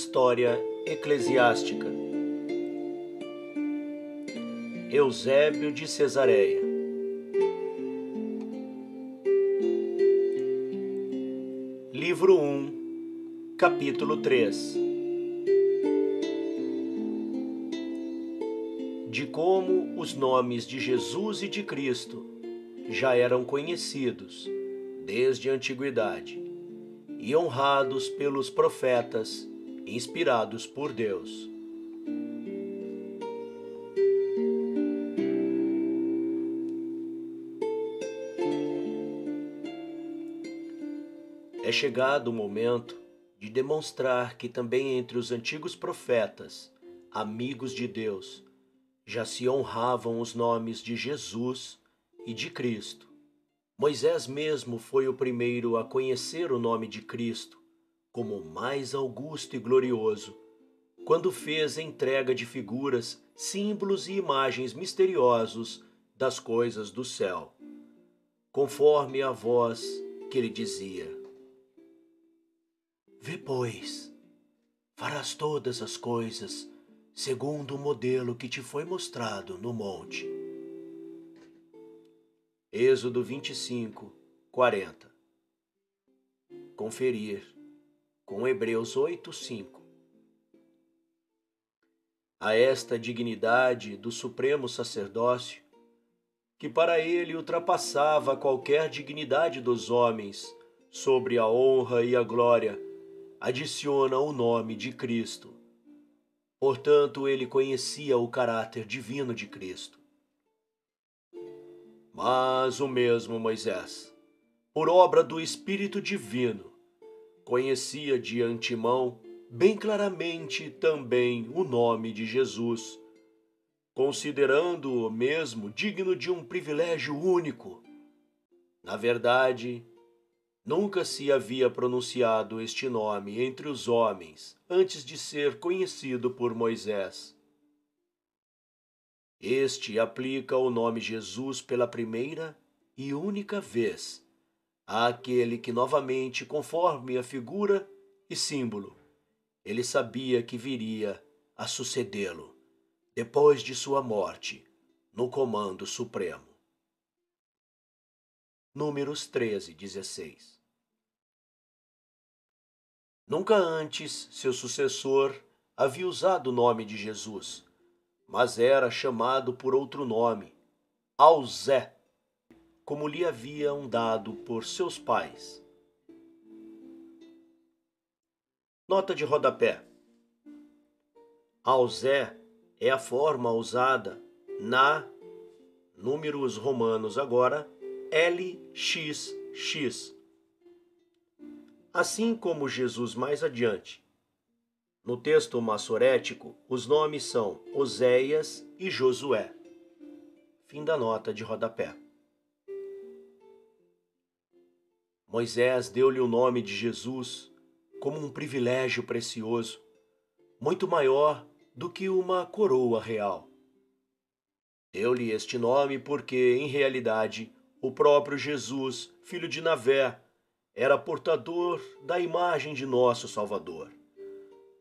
História eclesiástica. Eusébio de Cesareia. Livro 1, capítulo 3. De como os nomes de Jesus e de Cristo já eram conhecidos desde a antiguidade e honrados pelos profetas inspirados por Deus. É chegado o momento de demonstrar que também entre os antigos profetas, amigos de Deus, já se honravam os nomes de Jesus e de Cristo. Moisés mesmo foi o primeiro a conhecer o nome de Cristo como o mais augusto e glorioso, quando fez entrega de figuras, símbolos e imagens misteriosos das coisas do céu, conforme a voz que ele dizia: Vê, pois, farás todas as coisas segundo o modelo que te foi mostrado no monte. Êxodo 25, 40. Conferir com Hebreus 8, 5. A esta dignidade do supremo sacerdócio, que para ele ultrapassava qualquer dignidade dos homens, sobre a honra e a glória, adiciona o nome de Cristo. Portanto, ele conhecia o caráter divino de Cristo. Mas o mesmo Moisés, por obra do Espírito Divino, conhecia de antemão bem claramente também o nome de Jesus, considerando-o mesmo digno de um privilégio único. Na verdade, nunca se havia pronunciado este nome entre os homens antes de ser conhecido por Moisés. Este aplica o nome Jesus pela primeira e única vez àquele que novamente, conforme a figura e símbolo, ele sabia que viria a sucedê-lo depois de sua morte no comando supremo. Números 13, 16. Nunca antes seu sucessor havia usado o nome de Jesus, mas era chamado por outro nome, Auzé, como lhe haviam dado por seus pais. Nota de rodapé. Auzé é a forma usada na números romanos agora, LXX. Assim como Jesus mais adiante. No texto massorético, os nomes são Oséias e Josué. Fim da nota de rodapé. Moisés deu-lhe o nome de Jesus como um privilégio precioso, muito maior do que uma coroa real. Deu-lhe este nome porque, em realidade, o próprio Jesus, filho de Navé, era portador da imagem de nosso Salvador.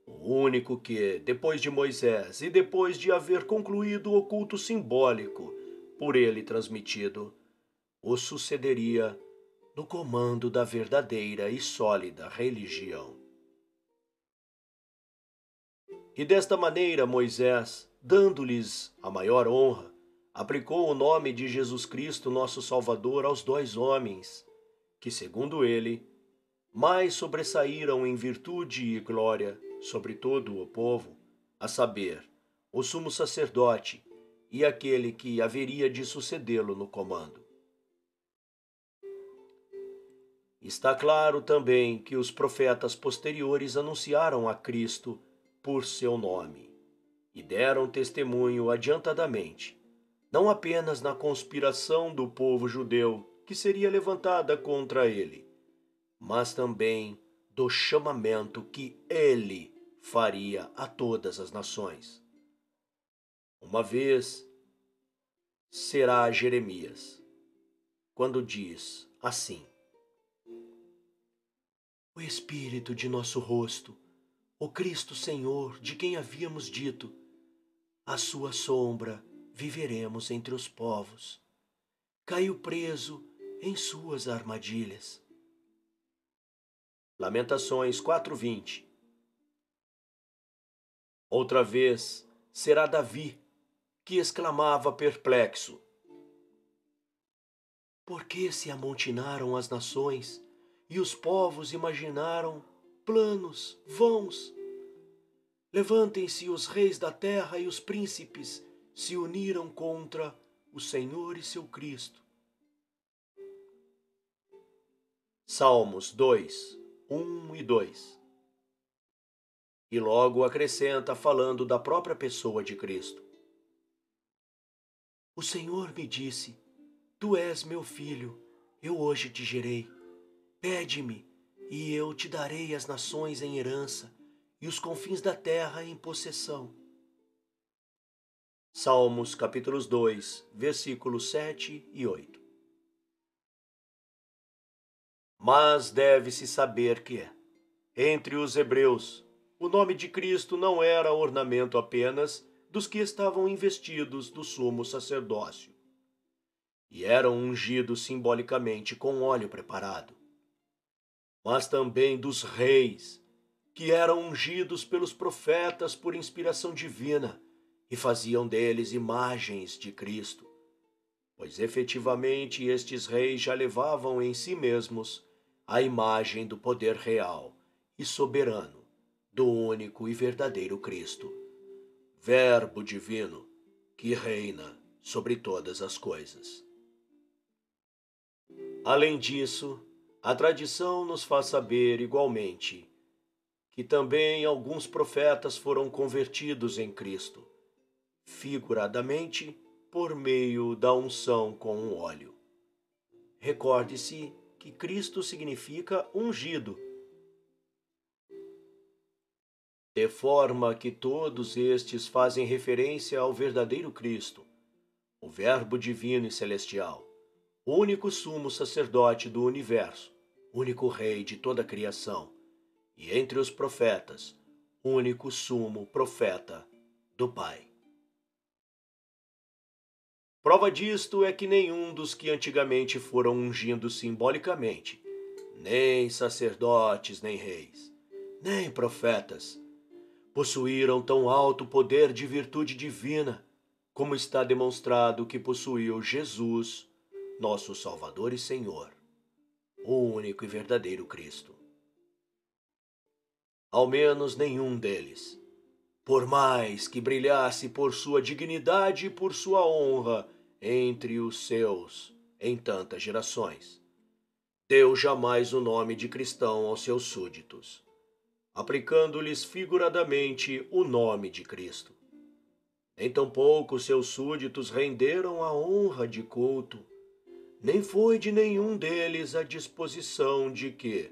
O único que, depois de Moisés e depois de haver concluído o culto simbólico por ele transmitido, o sucederia no comando da verdadeira e sólida religião. E desta maneira Moisés, dando-lhes a maior honra, aplicou o nome de Jesus Cristo, nosso Salvador, aos dois homens, que, segundo ele, mais sobressaíram em virtude e glória sobre todo o povo, a saber, o sumo sacerdote e aquele que haveria de sucedê-lo no comando. Está claro também que os profetas posteriores anunciaram a Cristo por seu nome e deram testemunho adiantadamente, não apenas na conspiração do povo judeu que seria levantada contra ele, mas também do chamamento que ele faria a todas as nações. Uma vez será Jeremias, quando diz assim: O Espírito de nosso rosto o Cristo Senhor, de quem havíamos dito: à sua sombra viveremos entre os povos. Caiu preso em suas armadilhas. Lamentações 4:20. Outra vez será Davi, que exclamava perplexo: por que se amontinaram as nações e os povos imaginaram planos vãos? Levantem-se os reis da terra e os príncipes se uniram contra o Senhor e seu Cristo. Salmos 2, 1 e 2. E logo acrescenta falando da própria pessoa de Cristo: o Senhor me disse: tu és meu filho, eu hoje te gerei. Pede-me, e eu te darei as nações em herança e os confins da terra em possessão. Salmos capítulos 2, versículos 7 e 8. Mas deve-se saber que, entre os hebreus, o nome de Cristo não era ornamento apenas dos que estavam investidos do sumo sacerdócio, e eram ungidos simbolicamente com óleo preparado, mas também dos reis, que eram ungidos pelos profetas por inspiração divina e faziam deles imagens de Cristo, pois efetivamente estes reis já levavam em si mesmos a imagem do poder real e soberano do único e verdadeiro Cristo, Verbo divino que reina sobre todas as coisas. Além disso, a tradição nos faz saber igualmente que também alguns profetas foram convertidos em Cristo, figuradamente por meio da unção com o óleo. Recorde-se que Cristo significa ungido, de forma que todos estes fazem referência ao verdadeiro Cristo, o Verbo divino e celestial, único sumo sacerdote do universo, único rei de toda a criação, e entre os profetas, único sumo profeta do Pai. Prova disto é que nenhum dos que antigamente foram ungidos simbolicamente, nem sacerdotes, nem reis, nem profetas, possuíram tão alto poder de virtude divina, como está demonstrado que possuiu Jesus, nosso Salvador e Senhor, o único e verdadeiro Cristo. Ao menos nenhum deles, por mais que brilhasse por sua dignidade e por sua honra entre os seus em tantas gerações, deu jamais o nome de cristão aos seus súditos, aplicando-lhes figuradamente o nome de Cristo. Nem tampouco seus súditos renderam a honra de culto, nem foi de nenhum deles a disposição de que,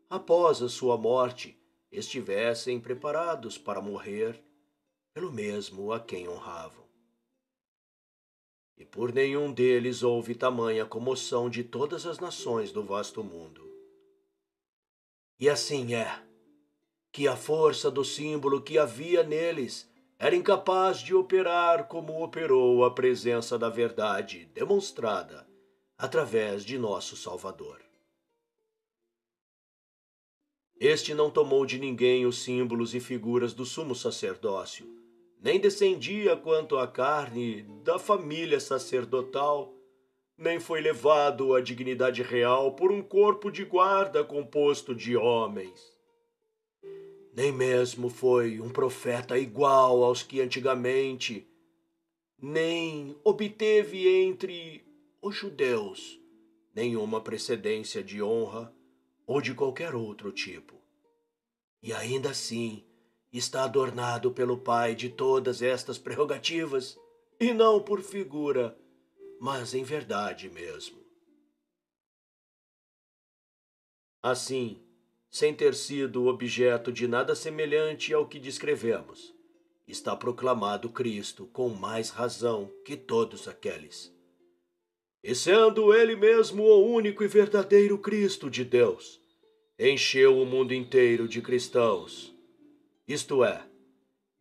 após a sua morte, estivessem preparados para morrer pelo mesmo a quem honravam. E por nenhum deles houve tamanha comoção de todas as nações do vasto mundo. E assim é, que a força do símbolo que havia neles era incapaz de operar como operou a presença da verdade demonstrada através de nosso Salvador. Este não tomou de ninguém os símbolos e figuras do sumo sacerdócio, nem descendia quanto à carne da família sacerdotal, nem foi levado à dignidade real por um corpo de guarda composto de homens. Nem mesmo foi um profeta igual aos que antigamente, nem obteve entre os judeus nenhuma precedência de honra ou de qualquer outro tipo. E ainda assim está adornado pelo Pai de todas estas prerrogativas, e não por figura, mas em verdade mesmo. Assim, sem ter sido objeto de nada semelhante ao que descrevemos, está proclamado Cristo com mais razão que todos aqueles. E sendo Ele mesmo o único e verdadeiro Cristo de Deus, encheu o mundo inteiro de cristãos, isto é,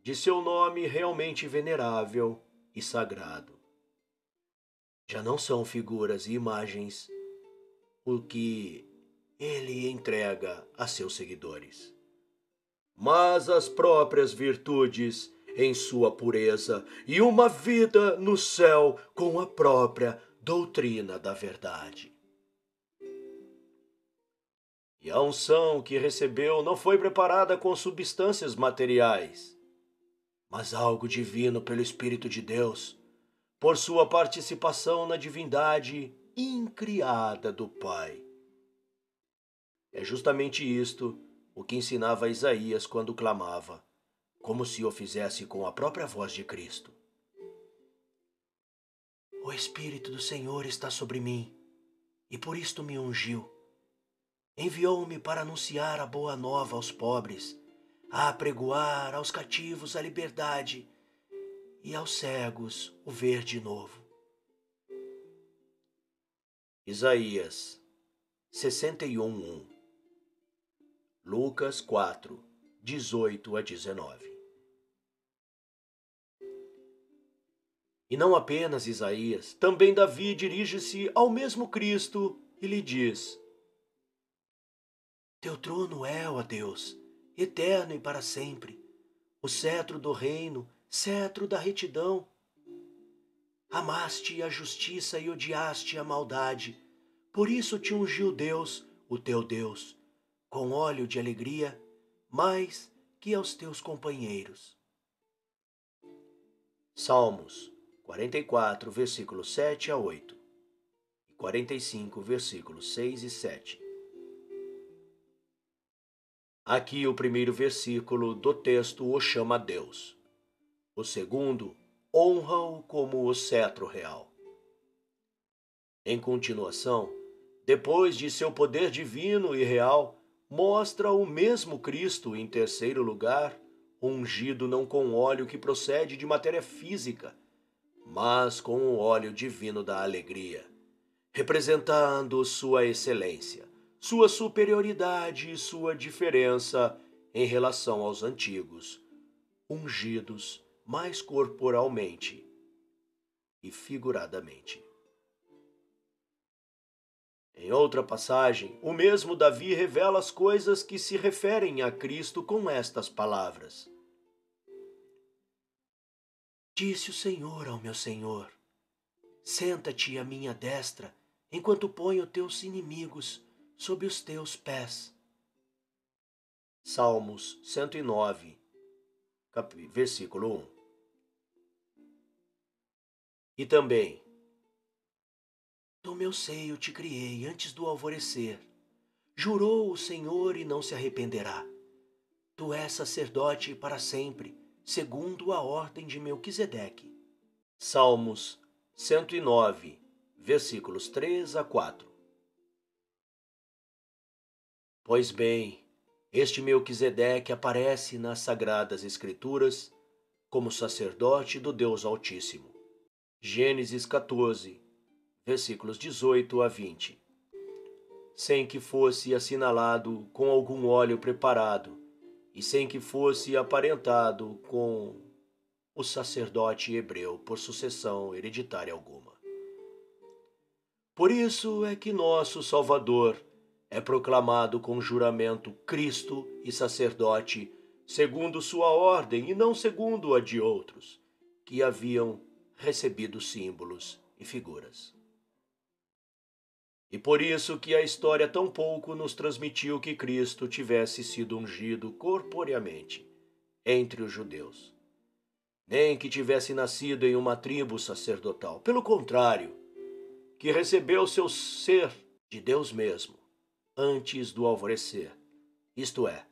de seu nome realmente venerável e sagrado. Já não são figuras e imagens o que ele entrega a seus seguidores, mas as próprias virtudes em sua pureza e uma vida no céu com a própria doutrina da verdade. E a unção que recebeu não foi preparada com substâncias materiais, mas algo divino pelo Espírito de Deus, por sua participação na divindade incriada do Pai. É justamente isto o que ensinava Isaías quando clamava, como se o fizesse com a própria voz de Cristo. O Espírito do Senhor está sobre mim, e por isto me ungiu. Enviou-me para anunciar a boa nova aos pobres, a apregoar aos cativos a liberdade e aos cegos o ver de novo. Isaías 61:1, Lucas 4, 18 a 19. E não apenas Isaías, também Davi dirige-se ao mesmo Cristo e lhe diz: Teu trono é, ó Deus, eterno e para sempre, o cetro do reino, cetro da retidão. Amaste a justiça e odiaste a maldade, por isso te ungiu Deus, o teu Deus, com óleo de alegria, mais que aos teus companheiros. Salmos 44, versículos 7 a 8 e 45, versículos 6 e 7. Aqui o primeiro versículo do texto o chama Deus. O segundo honra-o como o cetro real. Em continuação, depois de seu poder divino e real, mostra o mesmo Cristo em terceiro lugar, ungido não com óleo que procede de matéria física, mas com o óleo divino da alegria, representando sua excelência, sua superioridade e sua diferença em relação aos antigos, ungidos mais corporalmente e figuradamente. Em outra passagem, o mesmo Davi revela as coisas que se referem a Cristo com estas palavras: Disse o Senhor ao meu Senhor: Senta-te à minha destra, enquanto ponho teus inimigos sob os teus pés. Salmos 109, versículo 1. E também: Do meu seio te criei antes do alvorecer. Jurou o Senhor e não se arrependerá. Tu és sacerdote para sempre, segundo a ordem de Melquisedeque. Salmos 109, versículos 3 a 4. Pois bem, este Melquisedeque aparece nas Sagradas Escrituras como sacerdote do Deus Altíssimo. Gênesis 14, versículos 18 a 20. Sem que fosse assinalado com algum óleo preparado, e sem que fosse aparentado com o sacerdote hebreu por sucessão hereditária alguma. Por isso é que nosso Salvador é proclamado com juramento Cristo e sacerdote, segundo sua ordem e não segundo a de outros, que haviam recebido símbolos e figuras. E por isso que a história tão pouco nos transmitiu que Cristo tivesse sido ungido corporeamente entre os judeus, nem que tivesse nascido em uma tribo sacerdotal. Pelo contrário, que recebeu seu ser de Deus mesmo, antes do alvorecer, isto é,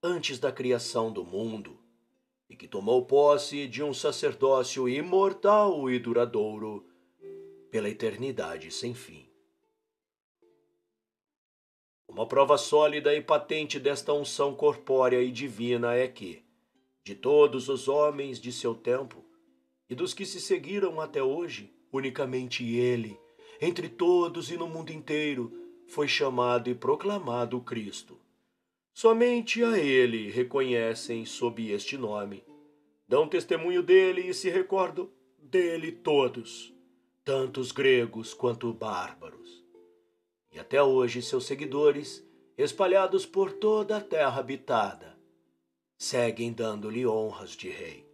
antes da criação do mundo, e que tomou posse de um sacerdócio imortal e duradouro pela eternidade sem fim. Uma prova sólida e patente desta unção corpórea e divina é que, de todos os homens de seu tempo e dos que se seguiram até hoje, unicamente ele, entre todos e no mundo inteiro, foi chamado e proclamado Cristo, Somente a ele reconhecem sob este nome. Dão testemunho dele e se recordam dele todos, tanto os gregos quanto bárbaros. E até hoje seus seguidores, espalhados por toda a terra habitada, seguem dando-lhe honras de rei,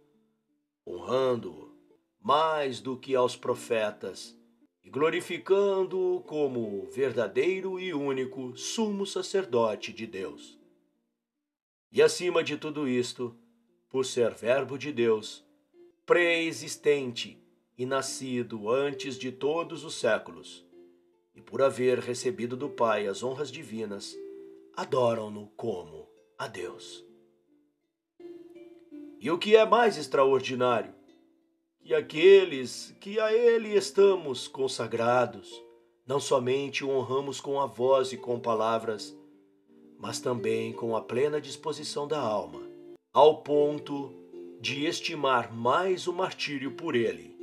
honrando-o mais do que aos profetas e glorificando-o como verdadeiro e único sumo sacerdote de Deus. E acima de tudo isto, por ser Verbo de Deus, pré-existente e nascido antes de todos os séculos, e por haver recebido do Pai as honras divinas, adoram-no como a Deus. E o que é mais extraordinário, que aqueles que a Ele estamos consagrados, não somente o honramos com a voz e com palavras, mas também com a plena disposição da alma, ao ponto de estimar mais o martírio por Ele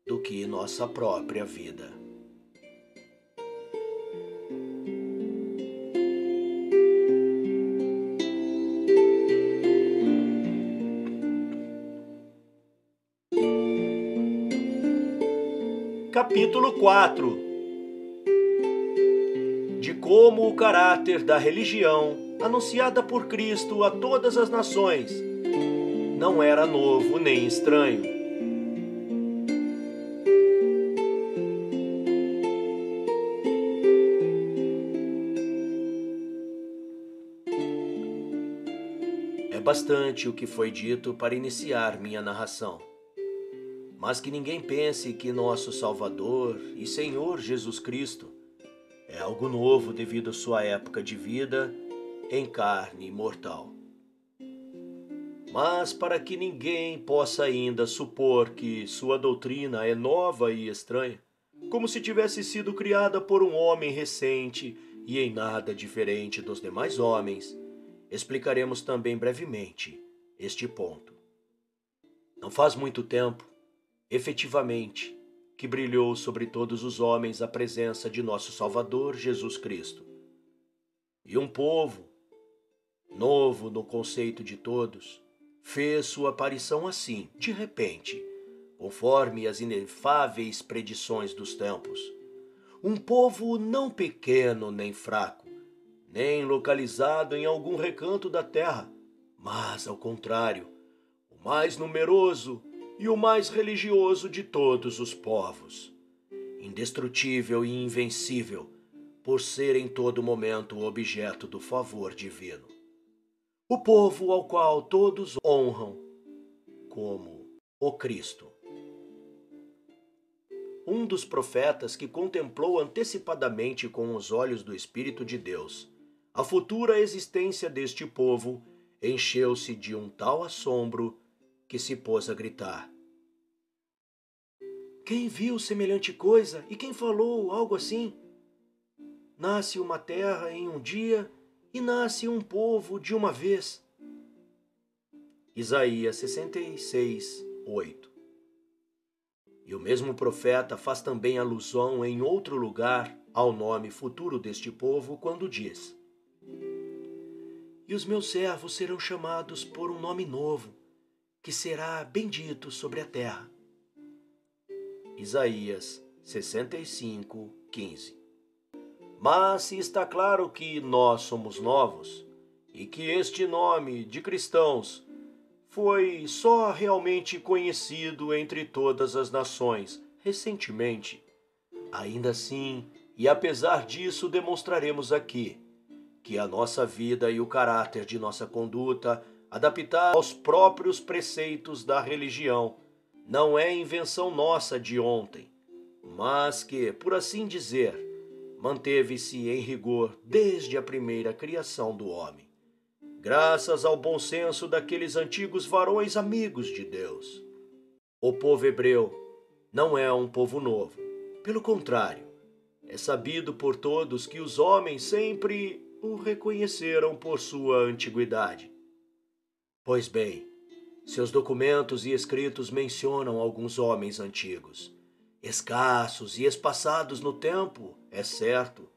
do que nossa própria vida. Capítulo 4. De como o caráter da religião, anunciada por Cristo a todas as nações, não era novo nem estranho. É bastante o que foi dito para iniciar minha narração. Mas que ninguém pense que nosso Salvador e Senhor Jesus Cristo é algo novo devido à sua época de vida em carne mortal. Mas para que ninguém possa ainda supor que sua doutrina é nova e estranha, como se tivesse sido criada por um homem recente e em nada diferente dos demais homens, explicaremos também brevemente este ponto. Não faz muito tempo, efetivamente, que brilhou sobre todos os homens a presença de nosso Salvador Jesus Cristo. E um povo, novo no conceito de todos, fez sua aparição assim, de repente, conforme as inefáveis predições dos tempos. Um povo não pequeno nem fraco, nem localizado em algum recanto da terra, mas, ao contrário, o mais numeroso e o mais religioso de todos os povos, indestrutível e invencível, por ser em todo momento objeto do favor divino. O povo ao qual todos honram como o Cristo. Um dos profetas que contemplou antecipadamente com os olhos do Espírito de Deus a futura existência deste povo, encheu-se de um tal assombro que se pôs a gritar: quem viu semelhante coisa e quem falou algo assim? Nasce uma terra em um dia e nasce um povo de uma vez. Isaías 66, 8. E o mesmo profeta faz também alusão em outro lugar ao nome futuro deste povo quando diz: e os meus servos serão chamados por um nome novo, que será bendito sobre a terra. Isaías 65, 15. Mas se está claro que nós somos novos e que este nome de cristãos foi só realmente conhecido entre todas as nações recentemente, ainda assim, e apesar disso, demonstraremos aqui que a nossa vida e o caráter de nossa conduta, adaptar aos próprios preceitos da religião, não é invenção nossa de ontem, mas que, por assim dizer, manteve-se em rigor desde a primeira criação do homem, graças ao bom senso daqueles antigos varões amigos de Deus. O povo hebreu não é um povo novo, pelo contrário, é sabido por todos que os homens sempre o reconheceram por sua antiguidade. Pois bem, seus documentos e escritos mencionam alguns homens antigos, escassos e espaçados no tempo, é certo,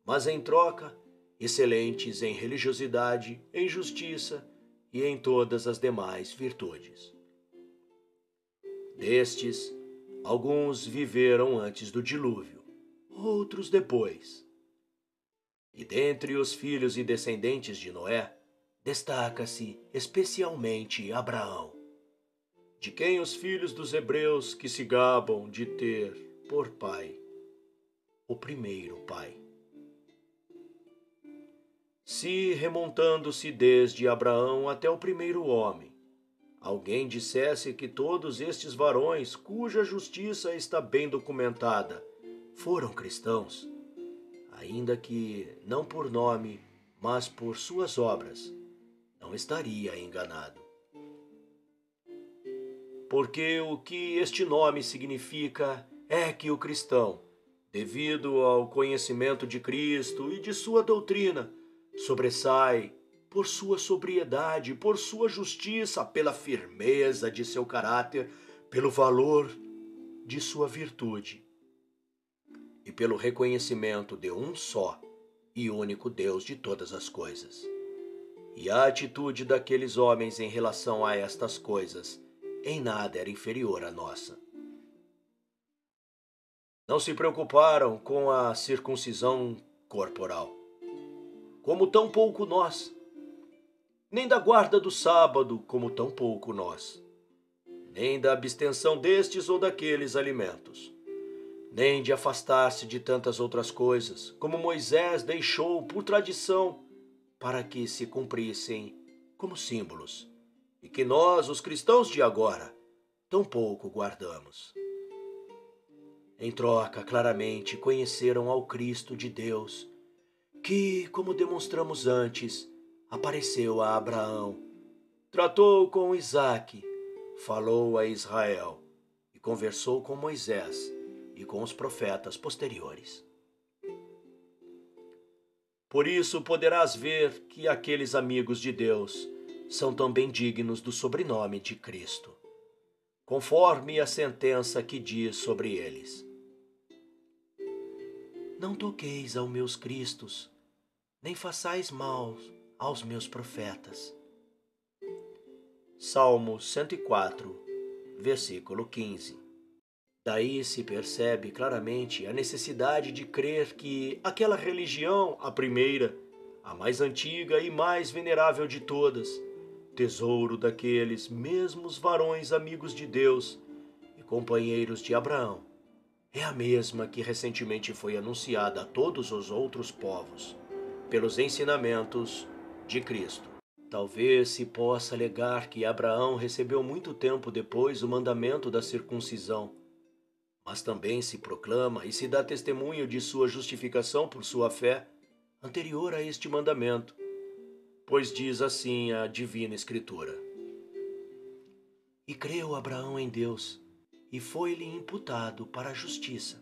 mas em troca, excelentes em religiosidade, em justiça e em todas as demais virtudes. Destes, alguns viveram antes do dilúvio, outros depois. E dentre os filhos e descendentes de Noé, destaca-se especialmente Abraão, de quem os filhos dos hebreus que se gabam de ter por pai o primeiro pai. Se, remontando-se desde Abraão até o primeiro homem, alguém dissesse que todos estes varões, cuja justiça está bem documentada, foram cristãos, ainda que não por nome, mas por suas obras, não estaria enganado. Porque o que este nome significa é que o cristão, devido ao conhecimento de Cristo e de sua doutrina, sobressai por sua sobriedade, por sua justiça, pela firmeza de seu caráter, pelo valor de sua virtude e pelo reconhecimento de um só e único Deus de todas as coisas. E a atitude daqueles homens em relação a estas coisas em nada era inferior à nossa. Não se preocuparam com a circuncisão corporal, como tampouco nós, nem da guarda do sábado, como tampouco nós, nem da abstenção destes ou daqueles alimentos, nem de afastar-se de tantas outras coisas, como Moisés deixou por tradição, para que se cumprissem como símbolos, e que nós, os cristãos de agora, tampouco guardamos. Em troca, claramente conheceram ao Cristo de Deus, que, como demonstramos antes, apareceu a Abraão, tratou com Isaque, falou a Israel e conversou com Moisés e com os profetas posteriores. Por isso poderás ver que aqueles amigos de Deus são também dignos do sobrenome de Cristo, conforme a sentença que diz sobre eles: não toqueis aos meus cristos, nem façais mal aos meus profetas. Salmo 104, versículo 15. Daí se percebe claramente a necessidade de crer que aquela religião, a primeira, a mais antiga e mais venerável de todas, tesouro daqueles mesmos varões amigos de Deus e companheiros de Abraão, é a mesma que recentemente foi anunciada a todos os outros povos, pelos ensinamentos de Cristo. Talvez se possa alegar que Abraão recebeu muito tempo depois o mandamento da circuncisão, mas também se proclama e se dá testemunho de sua justificação por sua fé, anterior a este mandamento, pois diz assim a Divina Escritura: e creu Abraão em Deus, e foi-lhe imputado para a justiça.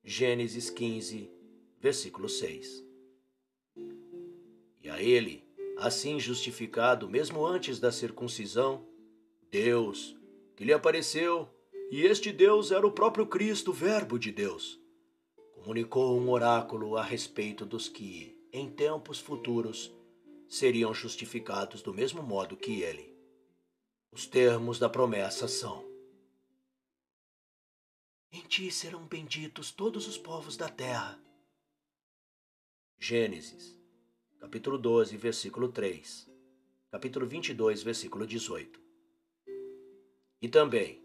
Gênesis 15, versículo 6. E a ele, assim justificado mesmo antes da circuncisão, Deus, que lhe apareceu, e este Deus era o próprio Cristo, o Verbo de Deus, comunicou um oráculo a respeito dos que, em tempos futuros, seriam justificados do mesmo modo que ele. Os termos da promessa são: em ti serão benditos todos os povos da terra. Gênesis, capítulo 12, versículo 3. Capítulo 22, versículo 18. E também: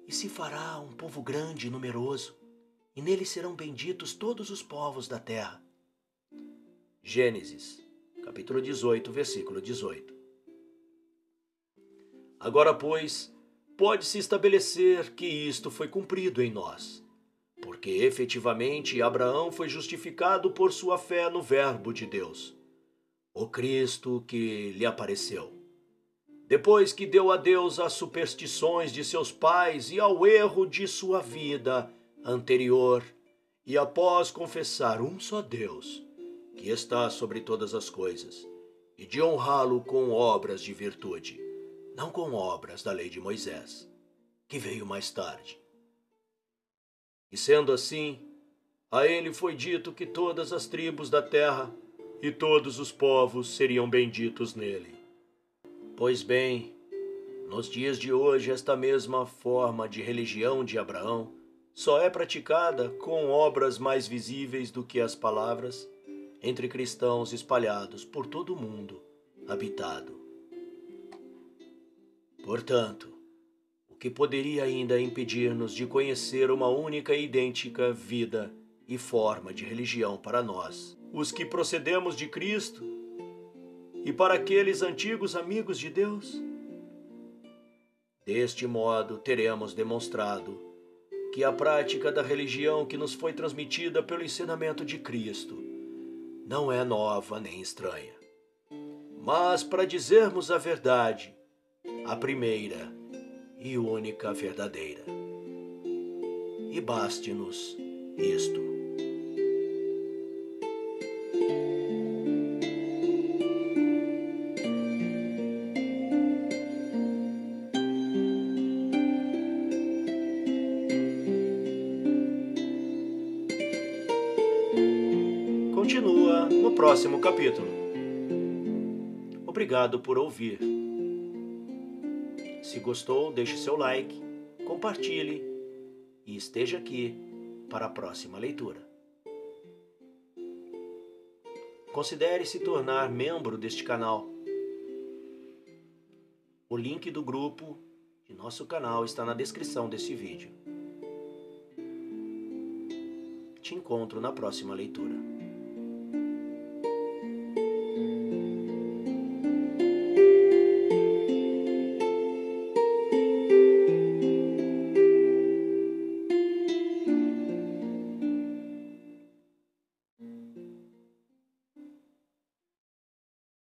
e se fará um povo grande e numeroso, e nele serão benditos todos os povos da terra. Gênesis, capítulo 18, versículo 18. Agora, pois, pode-se estabelecer que isto foi cumprido em nós, porque efetivamente Abraão foi justificado por sua fé no Verbo de Deus, o Cristo que lhe apareceu. Depois que deu a Deus as superstições de seus pais e ao erro de sua vida anterior, e após confessar um só Deus, que está sobre todas as coisas, e de honrá-lo com obras de virtude, não com obras da lei de Moisés, que veio mais tarde. E sendo assim, A ele foi dito que todas as tribos da terra e todos os povos seriam benditos nele. Pois bem, nos dias de hoje, esta mesma forma de religião de Abraão só é praticada com obras mais visíveis do que as palavras entre cristãos espalhados por todo o mundo habitado. Portanto, o que poderia ainda impedir-nos de conhecer uma única e idêntica vida e forma de religião para nós, os que procedemos de Cristo, e para aqueles antigos amigos de Deus? Deste modo, teremos demonstrado que a prática da religião que nos foi transmitida pelo ensinamento de Cristo não é nova nem estranha. Mas, para dizermos a verdade, a primeira e única verdadeira. E baste-nos isto. Continua no próximo capítulo. Obrigado por ouvir. Se gostou, deixe seu like, compartilhe e esteja aqui para a próxima leitura. Considere se tornar membro deste canal. O link do grupo de nosso canal está na descrição desse vídeo. Te encontro na próxima leitura.